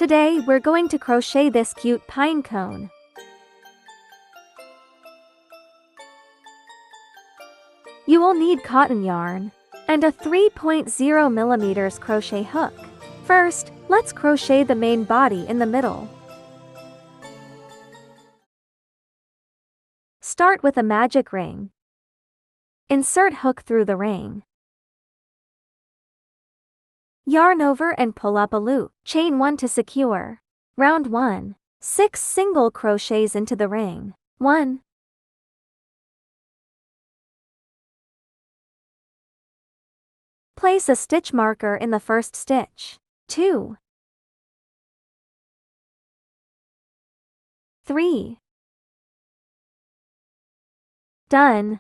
Today we're going to crochet this cute pine cone. You will need cotton yarn and a 3.0mm crochet hook. First, let's crochet the main body in the middle. Start with a magic ring. Insert hook through the ring. Yarn over and pull up a loop. Chain 1 to secure. Round 1. 6 single crochets into the ring. 1. Place a stitch marker in the first stitch. 2. 3. Done.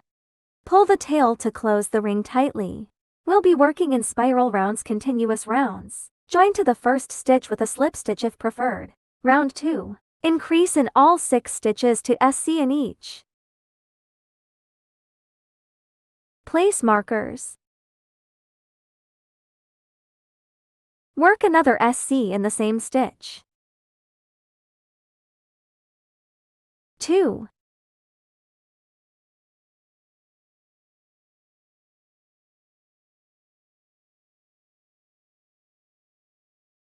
Pull the tail to close the ring tightly. We'll be working in spiral rounds, continuous rounds. Join to the first stitch with a slip stitch if preferred. Round 2. Increase in all 6 stitches to SC in each. Place markers. Work another SC in the same stitch. 2.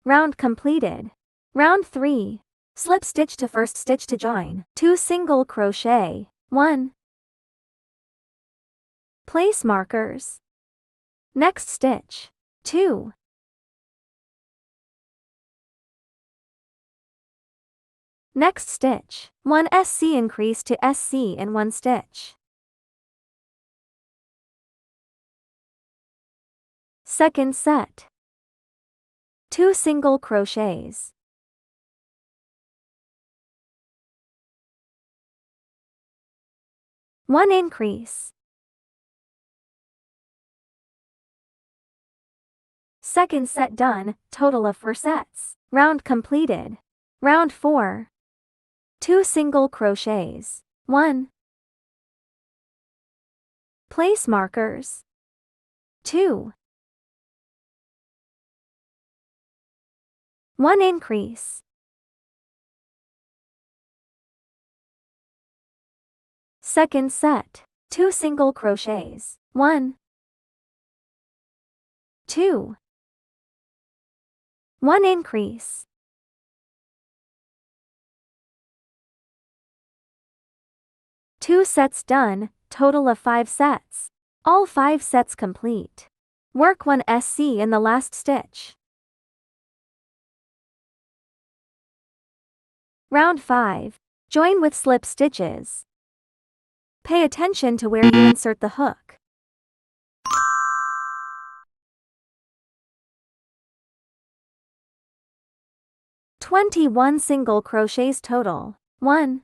Round completed. Round 3. Slip stitch to first stitch to join. 2 single crochet. 1. Place markers. Next stitch. 2. Next stitch. 1 SC increase to SC in 1 stitch. Second set. 2 single crochets. 1 increase. Second set done, total of 4 sets. Round completed. Round 4. 2 single crochets. 1. Place markers. 2. 1 increase. Second set. 2 single crochets. 1. 2. 1 increase. Two sets done, total of 5 sets. All 5 sets complete. Work 1 SC in the last stitch. Round 5. Join with slip stitches. Pay attention to where you insert the hook. "21 single crochets total. 1.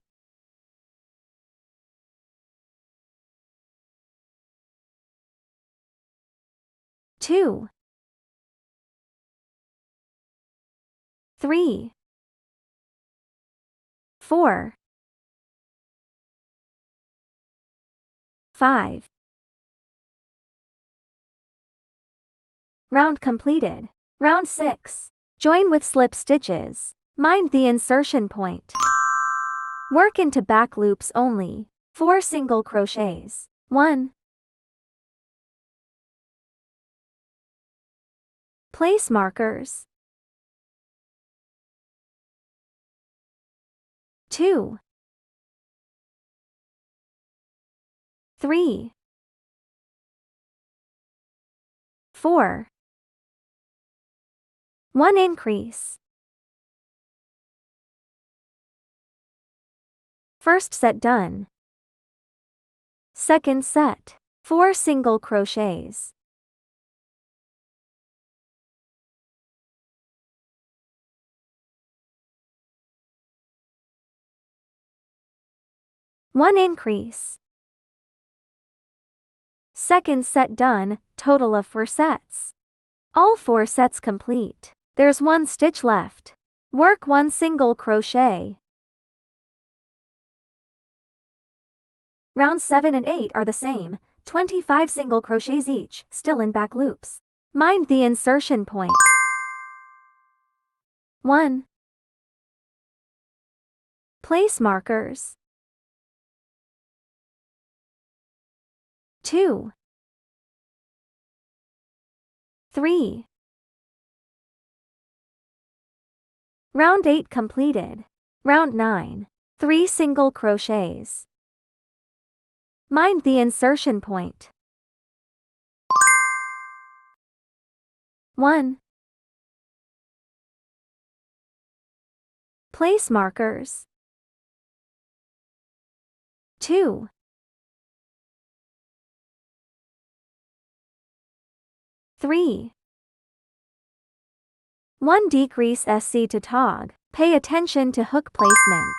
2. 3. 4. 5. Round completed. Round 6. Join with slip stitches. Mind the insertion point. Work into back loops only. 4 single crochets. 1. Place markers. 2. 3. 4. 1 increase. First set done. Second set. 4 single crochets. 1 increase. Second set done, total of 4 sets. All 4 sets complete. There's 1 stitch left. Work 1 single crochet. Rounds 7 and 8 are the same, 25 single crochets each, still in back loops. Mind the insertion point. 1. Place markers. 2, 3. Round 8 completed. Round 9. 3 single crochets. Mind the insertion point. 1. Place markers. 2. 3. 1. Decrease SC to tog. Pay attention to hook placement.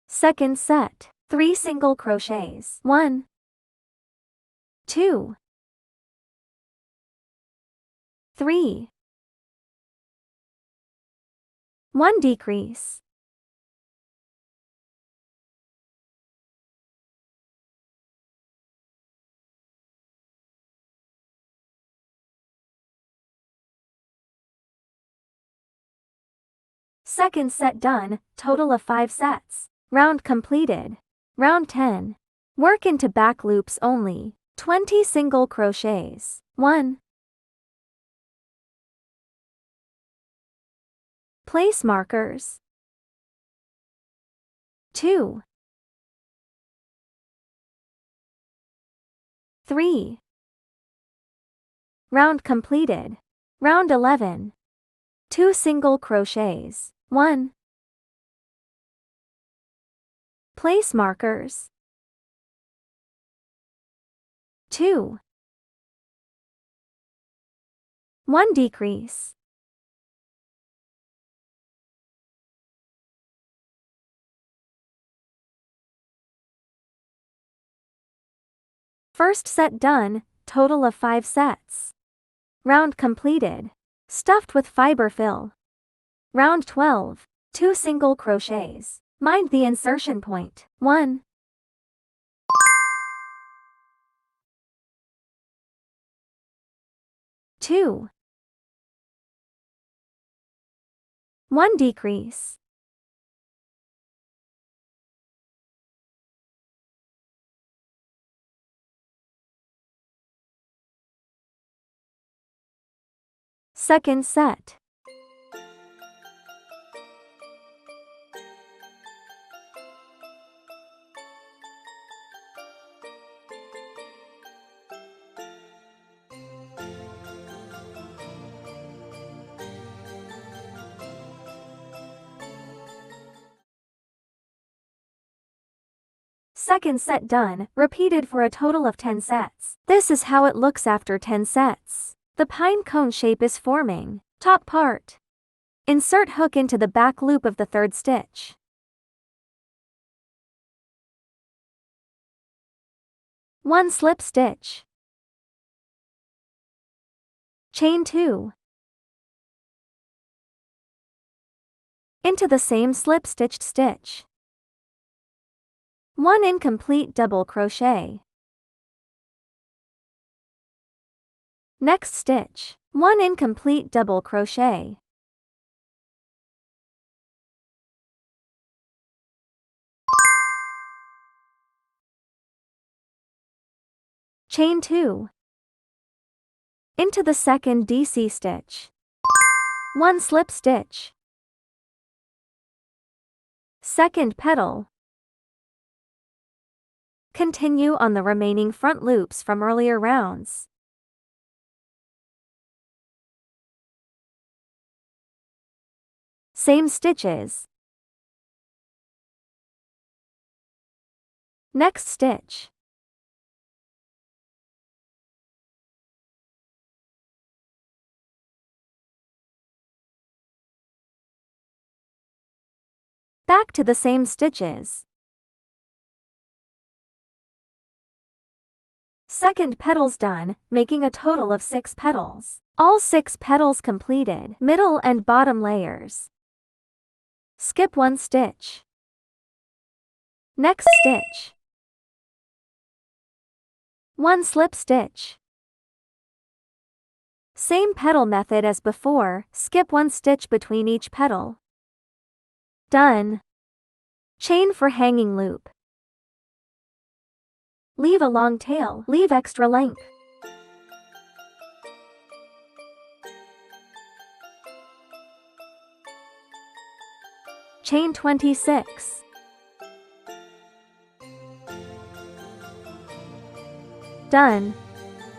Second set. 3 single crochets. 1, 2, 3. 1. Decrease. Second set done, total of 5 sets. Round completed. Round 10. Work into back loops only. 20 single crochets. 1. Place markers. 2. 3. Round completed. Round 11. 2 single crochets. 1. Place markers. 2. 1. Decrease. First set done, total of 5 sets. Round completed. Stuffed with fiberfill. Round 12. 2 single crochets. Mind the insertion point. 1. 2. 1. Decrease. Second set. Second set done, repeated for a total of 10 sets. This is how it looks after 10 sets. The pine cone shape is forming. Top part. Insert hook into the back loop of the third stitch. One slip stitch. Chain 2. Into the same slip stitched stitch. 1 incomplete double crochet. Next stitch. 1 incomplete double crochet. Chain 2. Into the second DC stitch. 1 slip stitch. Second petal. Continue on the remaining front loops from earlier rounds. Same stitches. Next stitch. Back to the same stitches. Second petals done, making a total of 6 petals. All 6 petals completed. Middle and bottom layers. Skip 1 stitch. Next stitch. 1 slip stitch. Same petal method as before, skip 1 stitch between each petal. Done. Chain for hanging loop. Leave a long tail, leave extra length. Chain 26. Done.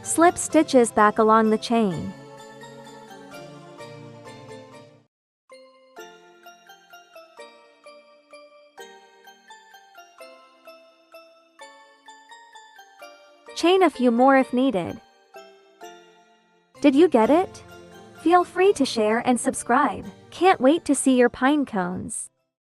Slip stitches back along the chain. Chain a few more if needed. Did you get it? Feel free to share and subscribe. Can't wait to see your pine cones.